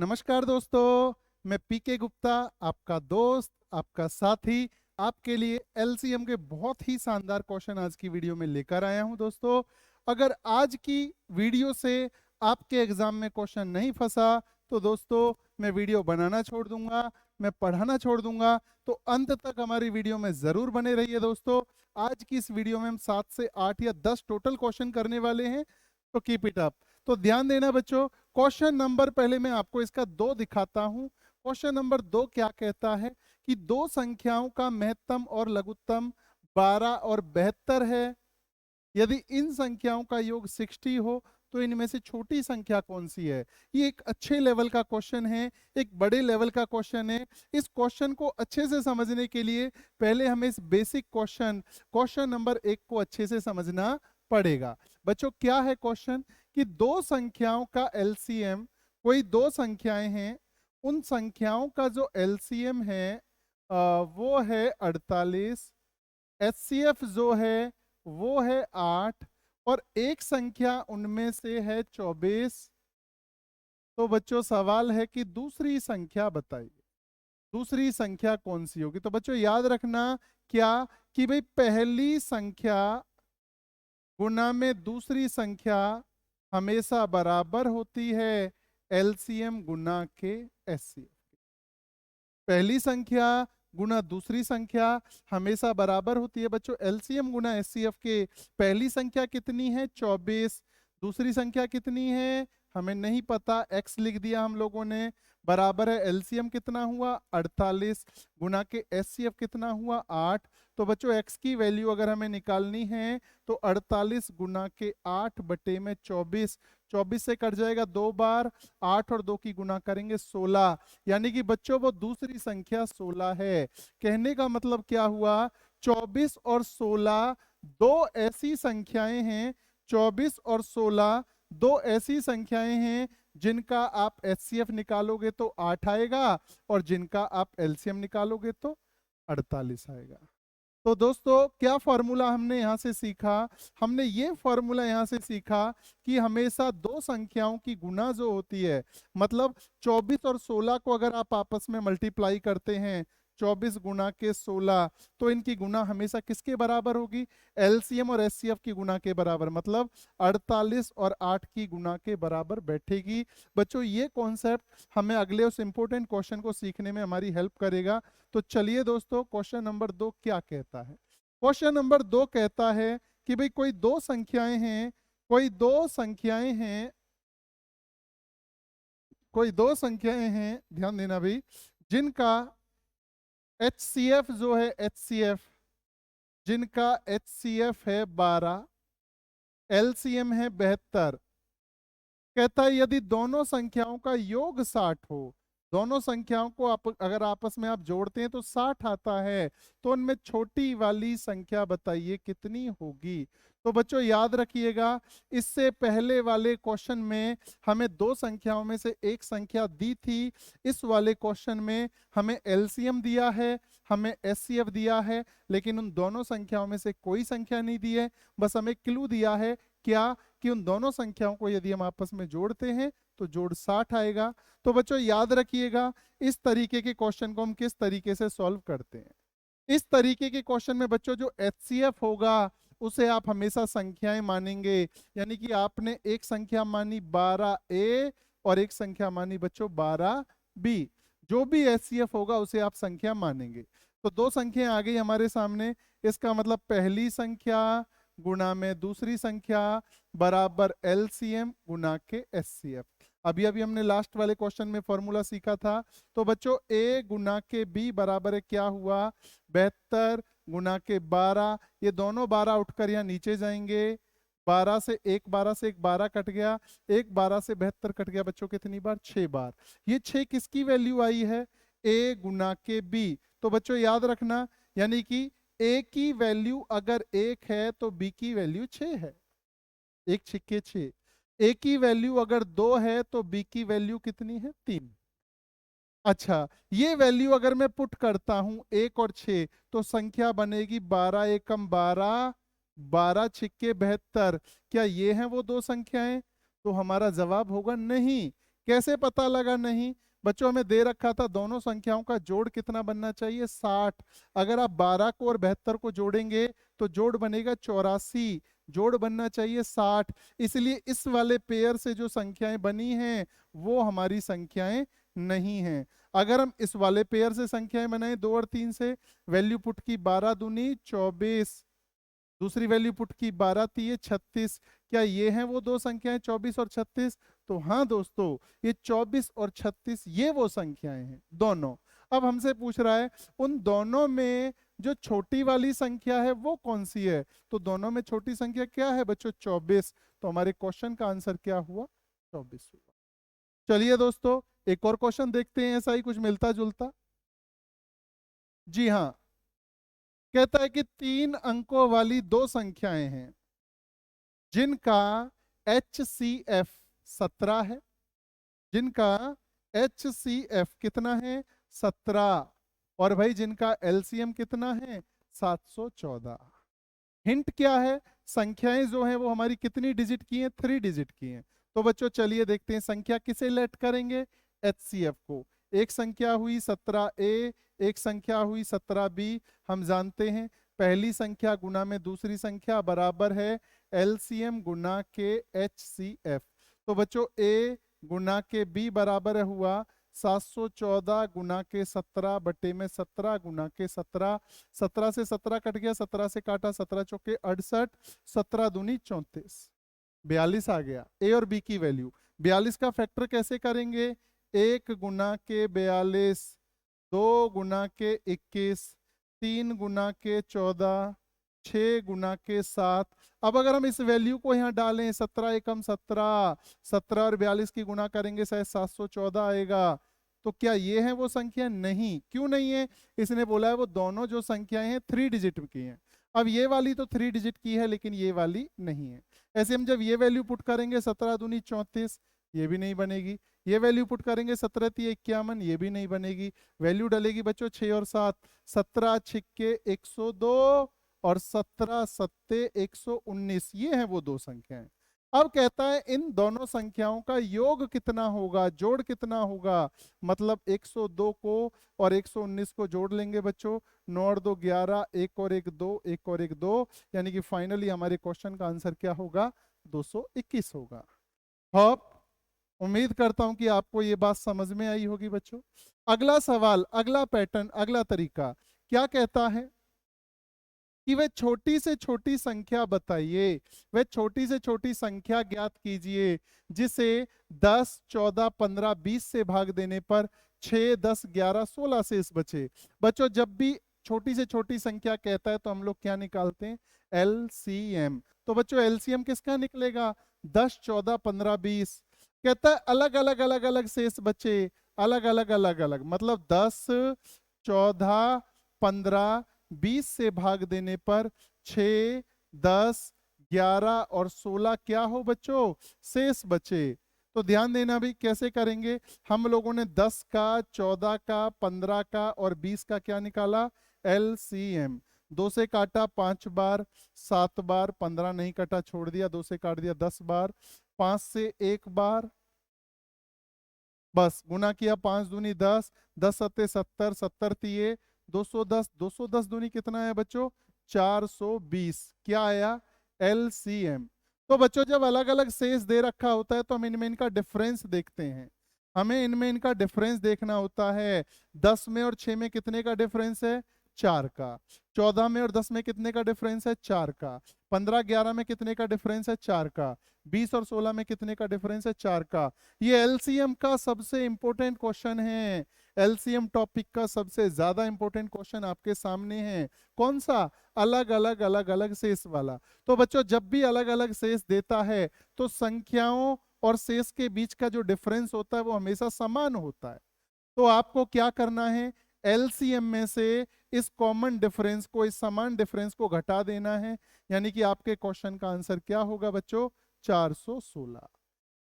नमस्कार दोस्तों, मैं पीके गुप्ता, आपका दोस्त, आपका साथी, आपके लिए एलसीएम के बहुत ही शानदार क्वेश्चन आज की वीडियो में लेकर आया हूं। दोस्तों, अगर आज की वीडियो से आपके एग्जाम में क्वेश्चन नहीं फंसा तो दोस्तों मैं वीडियो बनाना छोड़ दूंगा, मैं पढ़ाना छोड़ दूंगा। तो अंत तक हमारी वीडियो में जरूर बने रहिए। दोस्तों, आज की इस वीडियो में हम 7 से 8 या 10 टोटल क्वेश्चन करने वाले हैं, तो कीप इट अप। तो ध्यान देना बच्चों, क्वेश्चन नंबर पहले मैं आपको इसका 2 दिखाता हूं। क्वेश्चन नंबर 2 क्या कहता है कि दो संख्याओं का महत्तम और लघुत्तम 12 और 72 है। यदि इन संख्याओं का योग 60 हो तो इनमें से छोटी संख्या कौन सी है। ये एक अच्छे लेवल का क्वेश्चन है, एक बड़े लेवल का क्वेश्चन है। इस क्वेश्चन को अच्छे से समझने के लिए पहले हमें इस बेसिक क्वेश्चन नंबर 1 को अच्छे से समझना पड़ेगा। बच्चों, क्या है क्वेश्चन कि दो संख्याओं का एलसीएम, कोई दो संख्याएं हैं, उन संख्याओं का जो एलसीएम है वो है 48, एचसीएफ जो है वो है 8 और एक संख्या उनमें से है 24। तो बच्चों सवाल है कि दूसरी संख्या बताइए, दूसरी संख्या कौन सी होगी। तो बच्चों याद रखना क्या कि भाई पहली संख्या गुना में दूसरी संख्या हमेशा बराबर होती है एलसीएम गुना के एचसीएफ। पहली संख्या गुना दूसरी संख्या हमेशा बराबर होती है बच्चों एलसीएम गुना एचसीएफ के। पहली संख्या कितनी है 24, दूसरी संख्या कितनी है हमें नहीं पता, x लिख दिया हम लोगों ने। बराबर है एलसीएम कितना हुआ 48 गुना के एचसीएफ कितना हुआ 8। तो बच्चों x की वैल्यू अगर हमें निकालनी है तो 48 गुना के 8 बटे में 24, 24 से कट जाएगा 2 बार, 8 और 2 की गुना करेंगे 16, यानी कि बच्चों वो दूसरी संख्या 16 है। कहने का मतलब क्या हुआ, 24 और 16 दो ऐसी संख्याएं हैं, 24 और 16 दो ऐसी संख्याएं हैं जिनका आप एचसीएफ निकालोगे तो 8 आएगा और जिनका आप एलसीएम निकालोगे तो 48 आएगा। तो दोस्तों क्या फॉर्मूला हमने यहां से सीखा, हमने ये फॉर्मूला यहां से सीखा कि हमेशा दो संख्याओं की गुना जो होती है, मतलब 24 और 16 को अगर आप आपस में मल्टीप्लाई करते हैं 24 गुना के 16, तो इनकी गुना हमेशा किसके बराबर होगी, एलसीएम और एचसीएफ की गुना के बराबर, मतलब 48 और 8 की गुना के बराबर बैठेगी। बच्चों ये कॉन्सेप्ट हमें अगले उस इंपॉर्टेंट क्वेश्चन को सीखने में हमारी हेल्प करेगा। तो चलिए दोस्तों, क्वेश्चन नंबर 2 क्या कहता है। क्वेश्चन नंबर 2 कहता है कि भाई कोई दो संख्याएं हैं, कोई दो संख्याएं हैं, कोई दो संख्याएं हैं, ध्यान देना भाई, जिनका एचसीएफ जो है एचसीएफ, जिनका एचसीएफ है 12, एलसीएम है 72। कहता है यदि दोनों संख्याओं का योग 60 हो, दोनों संख्याओं को आप अगर आपस में आप जोड़ते हैं तो 60 आता है, तो उनमें छोटी वाली संख्या बताइए कितनी होगी। तो बच्चों याद रखिएगा, इससे पहले वाले क्वेश्चन में हमें दो संख्याओं में से एक संख्या दी थी, इस वाले क्वेश्चन में हमें एलसीएम दिया है, हमें एचसीएफ दिया है, लेकिन उन दोनों संख्याओं में से कोई संख्या नहीं दी है। बस हमें क्लू दिया है क्या कि उन दोनों संख्याओं को यदि हम आपस में जोड़ते हैं तो जोड़ 60 आएगा। तो बच्चों याद रखिएगा, इस तरीके के क्वेश्चन को हम किस तरीके से सॉल्व करते हैं। इस तरीके के क्वेश्चन में बच्चों जो एचसीएफ होगा उसे आप हमेशा संख्याएं मानेंगे, यानी कि आपने एक संख्या मानी 12a और एक संख्या मानी बच्चों 12b, जो भी एचसीएफ होगा उसे आप संख्या मानेंगे। तो दो संख्याएं आ गई हमारे सामने, इसका मतलब पहली संख्या गुना में दूसरी संख्या बराबर एलसीएम गुना के एचसीएफ। अभी अभी हमने लास्ट वाले क्वेश्चन में फॉर्मूला सीखा था। तो बच्चों a गुना के b बराबर है क्या हुआ 72 गुना के 12, ये दोनों 12 उठकर यहाँ नीचे जाएंगे, 12 से एक 12 कट गया, एक 12 से 72 कट गया बच्चों कितनी बार 6 बार। ये 6 किसकी वैल्यू आई है a गुना के b। तो बच्चों याद रखना, यानी कि a की वैल्यू अगर 1 है तो b की वैल्यू 6 है, एक छिक्के 6। a की वैल्यू अगर 2 है तो b की वैल्यू कितनी है 3। अच्छा, ये वैल्यू अगर मैं पुट करता हूं 1 और 6 तो संख्या बनेगी 12 एकम 12, 12 छिक्के 72। क्या ये हैं वो दो संख्याएं, तो हमारा जवाब होगा नहीं, कैसे पता लगा? नहीं बच्चों, हमें दे रखा था दोनों संख्याओं का जोड़ कितना बनना चाहिए? 60। अगर आप 12 को और 72 को जोड़ेंगे तो जोड़ बनेगा 84, जोड़ बनना चाहिए 60। इसलिए इस वाले पेयर से जो संख्याएं बनी हैं वो हमारी संख्याएं नहीं हैं। अगर हम इस वाले पेयर से संख्याएं बनाएं 2 और 3 से, वैल्यू पुट की 12 दूनी 24, दूसरी वैल्यू पुट की 12 तिये 36। क्या ये हैं वो दो संख्याएं 24 और 36? तो हाँ दोस्तों, ये 24 और 36 ये वो संख्याएं हैं दोनों। अब हमसे पूछ रहा है उन दोनों में जो छोटी वाली संख्या है वो कौन सी है? तो दोनों में छोटी संख्या क्या है बच्चों? 24। तो हमारे क्वेश्चन का आंसर क्या हुआ? 24 हुआ। चलिए दोस्तों, एक और क्वेश्चन देखते हैं, ऐसा ही कुछ मिलता जुलता। जी हाँ, कहता है कि 3 अंकों वाली दो संख्याएं हैं जिनका HCF 17 है, जिनका HCF कितना है? 17, और भाई जिनका LCM कितना है? 714। हिंट क्या है? संख्याएं जो हैं वो हमारी कितनी डिजिट की हैं? 3 डिजिट की हैं। तो बच्चों चलिए देखते हैं संख्या किसे लेट करेंगे? HCF को। एक संख्या हुई 17A, एक संख्या हुई 17B। हम जानते हैं पहली संख्या गुना में दूसरी संख्या बराबर है LCM गुना के HCF। तो बच्चों A गुना के B बराबर हुआ 714 गुना के 17 बटे में 17 गुना के 17। 17 से 17 कट गया, 17 से काटा, 17 चौके 68, 17 दूनी 34, 42 आ गया। ए और बी की वैल्यू। 42 का फैक्टर कैसे करेंगे? 1 गुना के 42, 2 गुना के 21, 3 गुना के 14, 6 गुना के 7। अब अगर हम इस वैल्यू को यहाँ डालें 17 एकम 17, 17 और 42 की गुना करेंगे शायद 714 आएगा। तो क्या ये है वो संख्या? नहीं। क्यों नहीं है? इसने बोला है वो दोनों जो संख्याएं हैं 3 डिजिट की हैं। अब ये वाली तो 3 डिजिट की है लेकिन ये वाली नहीं है। ऐसे हम जब ये वैल्यू पुट करेंगे 17 दूनी 34, ये भी नहीं बनेगी। ये वैल्यू पुट करेंगे 17 तिये 51, ये भी नहीं बनेगी। वैल्यू डलेगी बच्चों 6 और 7, 17 छिक्के 102 और 17 सत्ते 119, ये है वो दो संख्याएं। अब कहता है इन दोनों संख्याओं का योग कितना होगा, जोड़ कितना होगा? मतलब 102 को और 119 को जोड़ लेंगे बच्चों, 9 और 2 11, 1 और 1 2, 1 और 1 2, यानी कि फाइनली हमारे क्वेश्चन का आंसर क्या होगा? 221 होगा। होप, उम्मीद करता हूं कि आपको ये बात समझ में आई होगी बच्चों। अगला सवाल, अगला पैटर्न, अगला तरीका क्या कहता है कि वह छोटी से छोटी संख्या बताइए, वह छोटी से छोटी संख्या ज्ञात कीजिए जिसे 10, 14, 15, 20 से भाग देने पर 6, 10, 11, 16 शेष बचे। बच्चों जब भी छोटी से छोटी संख्या कहता है तो हम लोग क्या निकालते हैं? LCM। तो बच्चों LCM किसका निकलेगा? 10, 14, 15, 20। कहता है अलग अलग अलग अलग शेष बचे, अलग अलग अलग अलग, मतलब 10, 14, 15, 20 से भाग देने पर 6, 10, 11 और 16 क्या हो बच्चों? शेष बचे। तो ध्यान देना भी कैसे करेंगे। हम लोगों ने 10 का, 14 का, 15 का और 20 का क्या निकाला? LCM। 2 से काटा 5 बार, 7 बार, 15 नहीं कटा छोड़ दिया, 2 से काट दिया 10 बार, 5 से 1 बार, बस गुना किया 5 दूनी 10, 10 सत्ते 70, 70 तिये 210, 210 दूनी कितना है बच्चों? 420। क्या आया? LCM। तो बच्चों जब अलग अलग शेष दे रखा होता है तो हम इनमें इनका डिफरेंस देखते हैं। हमें इनमें इनका डिफरेंस देखना होता है। 10 में और 6 में कितने का डिफरेंस है? 4 का। 14 में और 10 में कितने का डिफरेंस है? 4 का। 15, 11 में कितने का डिफरेंस है? 4 का। 20 और 16 में कितने का डिफरेंस है? 4 का। ये LCM का सबसे इंपॉर्टेंट क्वेश्चन है। LCM टॉपिक का सबसे ज्यादा इंपॉर्टेंट क्वेश्चन आपके सामने है। कौन सा? अलग अलग अलग अलग शेष वाला। तो बच्चों जब भी अलग अलग शेष देता है तो संख्याओं और शेष के बीच का जो डिफरेंस होता है वो हमेशा समान होता है। तो आपको क्या करना है? LCM में से इस कॉमन डिफरेंस को, इस समान डिफरेंस को घटा देना है, यानी कि आपके क्वेश्चन का आंसर क्या होगा बच्चों? 416।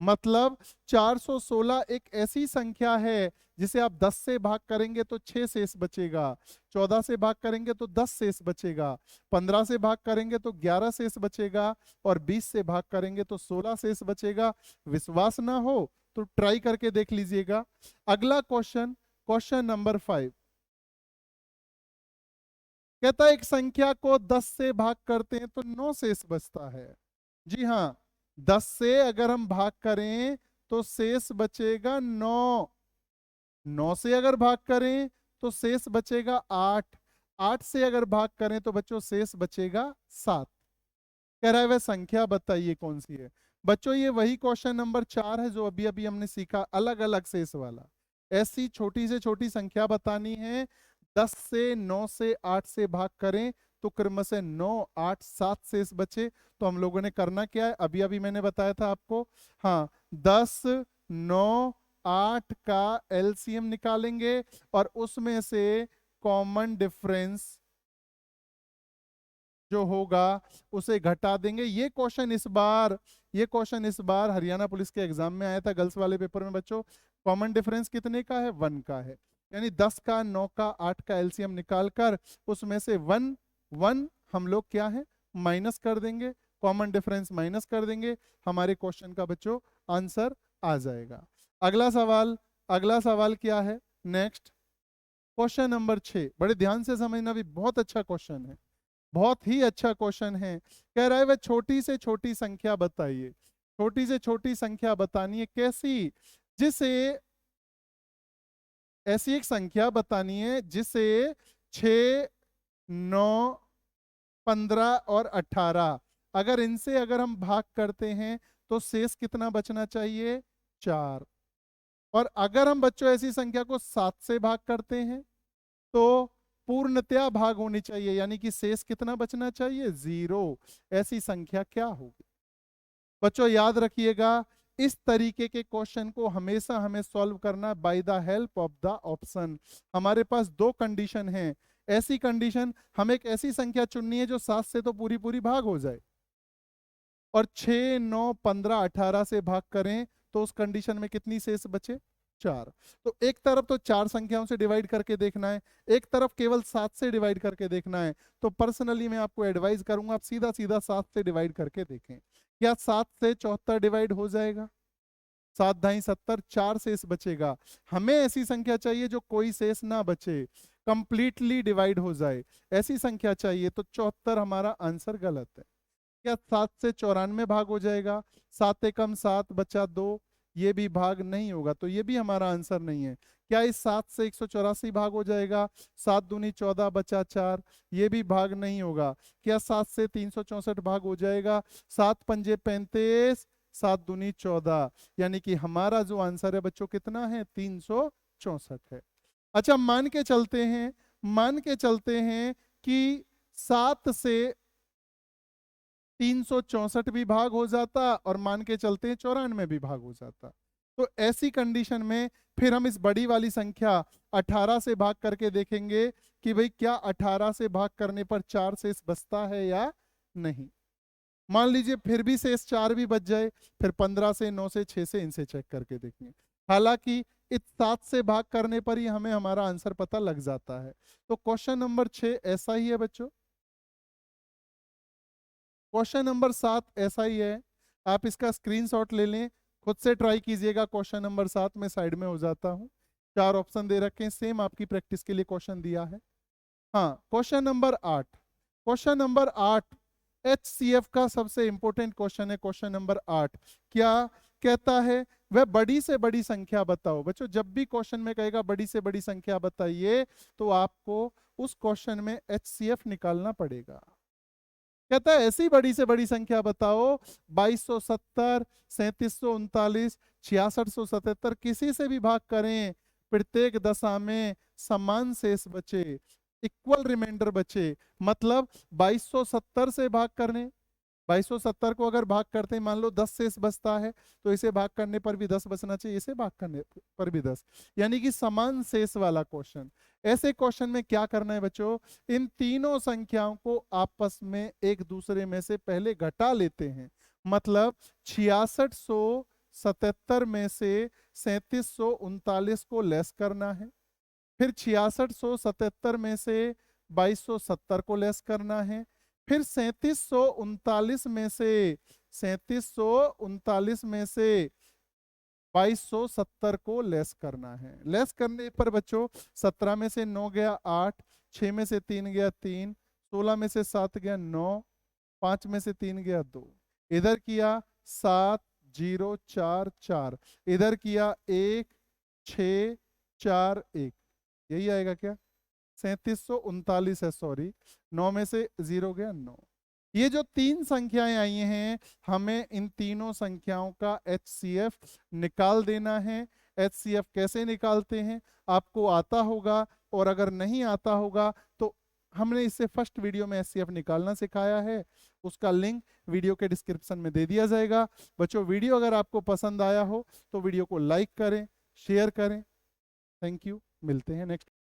मतलब 416 एक ऐसी संख्या है जिसे आप 10 से भाग करेंगे तो 6 शेष बचेगा, 14 से भाग करेंगे तो 10 शेष बचेगा, 15 से भाग करेंगे तो 11 शेष बचेगा और 20 से भाग करेंगे तो 16 शेष बचेगा। विश्वास ना हो तो ट्राई करके देख लीजिएगा। अगला क्वेश्चन, क्वेश्चन नंबर 5 कहता है एक संख्या को 10 से भाग करते हैं तो 9 शेष बचता है। जी हाँ, 10 से अगर हम भाग करें तो शेष बचेगा 9। 9 से अगर भाग करें तो शेष बचेगा 8। 8 से अगर भाग करें तो बच्चों शेष बचेगा 7। कह रहा है वह संख्या बताइए कौन सी है। बच्चों ये वही क्वेश्चन नंबर 4 है जो अभी अभी हमने सीखा, अलग अलग शेष वाला। ऐसी छोटी से छोटी संख्या बतानी है, 10 से 9 से 8 से भाग करें तो क्रम से 9 8 7 शेष बचे। तो हम लोगों ने करना क्या है, अभी अभी मैंने बताया था आपको। हाँ, 10 9 8 का एलसीएम निकालेंगे और उसमें से कॉमन डिफरेंस जो होगा उसे घटा देंगे। ये क्वेश्चन इस बार हरियाणा पुलिस के एग्जाम में आया था, गर्ल्स वाले पेपर में बच्चों। कॉमन डिफरेंस कितने का है, 1 का है। यानी 10 का 9 का 8 का एलसीएम निकालकर उसमें से 1 1 हम लोग क्या है माइनस कर देंगे, कॉमन डिफरेंस माइनस कर देंगे, हमारे क्वेश्चन का बच्चों आंसर आ जाएगा। अगला सवाल क्या है, नेक्स्ट क्वेश्चन नंबर 6। बड़े ध्यान से समझना, भी बहुत अच्छा क्वेश्चन है, बहुत ही अच्छा क्वेश्चन है। कह रहा है वह छोटी से छोटी संख्या बताइए। छोटी से छोटी संख्या बतानी है, कैसी, जिसे ऐसी एक संख्या बतानी है जिसे 6 9 15 और 18 अगर इनसे अगर हम भाग करते हैं तो शेष कितना बचना चाहिए, 4। और अगर हम बच्चों ऐसी संख्या को 7 से भाग करते हैं तो पूर्णतया भाग होनी चाहिए, यानी कि शेष कितना बचना चाहिए, 0। ऐसी संख्या क्या होगी। बच्चों याद रखिएगा, इस तरीके के क्वेश्चन को हमेशा हमें सॉल्व करना by the help of the option. हमारे पास 2 कंडीशन है। ऐसी कंडीशन, हमें एक ऐसी संख्या चुननी है जो 7 से तो पूरी पूरी भाग हो जाए, और 6 9 15 18 से भाग करें तो उस कंडीशन में कितनी शेष बचे, 4। तो एक तरफ तो 4 संख्याओं से डिवाइड करके देखना है, एक तरफ केवल 7 से डिवाइड करके देखना है। तो पर्सनली मैं आपको एडवाइस करूंगा आप सीधा सीधा 7 से डिवाइड करके देखें। क्या 7 से 74 डिवाइड हो जाएगा, 7 ढाई 70, 4 शेष बचेगा। हमें ऐसी संख्या चाहिए जो कोई शेष ना बचे, कंप्लीटली डिवाइड हो जाए, ऐसी संख्या चाहिए। तो 74 हमारा आंसर गलत है। क्या 7 से 94 भाग हो जाएगा, 7 एकम 7 बचा 2, ये भी भाग नहीं होगा, तो ये भी हमारा आंसर नहीं है। क्या इस 7 से 184 भाग हो जाएगा, 7 दूनी 14 बचा 4, ये भी भाग नहीं होगा। क्या 7 से 364 भाग हो जाएगा, 7 पंजे 35, 7 दूनी 14, यानी कि हमारा जो आंसर है बच्चों कितना है, 364 है। अच्छा मान के चलते हैं कि 7 से 364 भी भाग हो जाता और मान के चलते हैं 94 भी भाग हो जाता। तो ऐसी कंडीशन में फिर हम इस बड़ी वाली संख्या 18 से भाग करके देखेंगे कि भाई क्या 18 से भाग करने पर 4 शेष बचता है या नहीं। मान लीजिए फिर भी शेष 4 भी बच जाए, फिर 15 से 9 से 6 से इनसे चेक करके देखेंगे। हालांकि इस 7 से भाग करने पर ही हमें हमारा आंसर पता लग जाता है। तो क्वेश्चन नंबर 6 ऐसा ही है बच्चों, क्वेश्चन नंबर 7 ऐसा ही है। आप इसका स्क्रीनशॉट ले लें, खुद से ट्राई कीजिएगा। क्वेश्चन नंबर 7 में साइड में हो जाता हूं, 4 ऑप्शन दे रखे हैं, सेम आपकी प्रैक्टिस के लिए क्वेश्चन दिया है। हाँ, क्वेश्चन नंबर 8 HCF का सबसे इंपॉर्टेंट क्वेश्चन है। क्वेश्चन नंबर 8 क्या कहता है, वह बड़ी से बड़ी संख्या बताओ। बच्चों जब भी क्वेश्चन में कहेगा बड़ी से बड़ी संख्या बताइए तो आपको उस क्वेश्चन में HCF निकालना पड़ेगा। कहता है ऐसी बड़ी से बड़ी संख्या बताओ, 2270, 3739, 6677 किसी से भी भाग करें, प्रत्येक दशा में समान शेष बचे, इक्वल रिमाइंडर बचे। मतलब 2270 से भाग करने, 2270 को अगर भाग करते हैं, मान लो 10 शेष बचता है तो इसे भाग करने पर भी 10 बचना चाहिए, इसे भाग करने पर भी 10, यानी कि समान शेष वाला क्वेश्चन। ऐसे क्वेश्चन में क्या करना है बच्चों, इन तीनों संख्याओं को आपस में एक दूसरे में से पहले घटा लेते हैं। मतलब 6677 में से 3739 को लेस करना है, फिर 6677 में से 2270 को लेस करना है, फिर 3739 में से 3739 में से 2270 को लेस करना है। लेस करने पर बच्चों 17 में से 9 गया 8, 6 में से 3 गया 3, 16 में से 7 गया 9, 5 में से 3 गया 2, इधर किया 7 0 4 4, इधर किया 1 6 4 1, यही आएगा क्या? 3739 है, सॉरी 9 में से 0 गया 9। ये जो तीन संख्याएं आई हैं, हमें इन तीनों संख्याओं का HCF निकाल देना है। HCF कैसे निकालते हैं आपको आता होगा, और अगर नहीं आता होगा तो हमने इससे फर्स्ट वीडियो में HCF निकालना सिखाया है, उसका लिंक वीडियो के डिस्क्रिप्शन में दे दिया जाएगा। बच्चों वीडियो अगर आपको पसंद आया हो तो वीडियो को लाइक करें, शेयर करें। थैंक यू, मिलते हैं नेक्स्ट।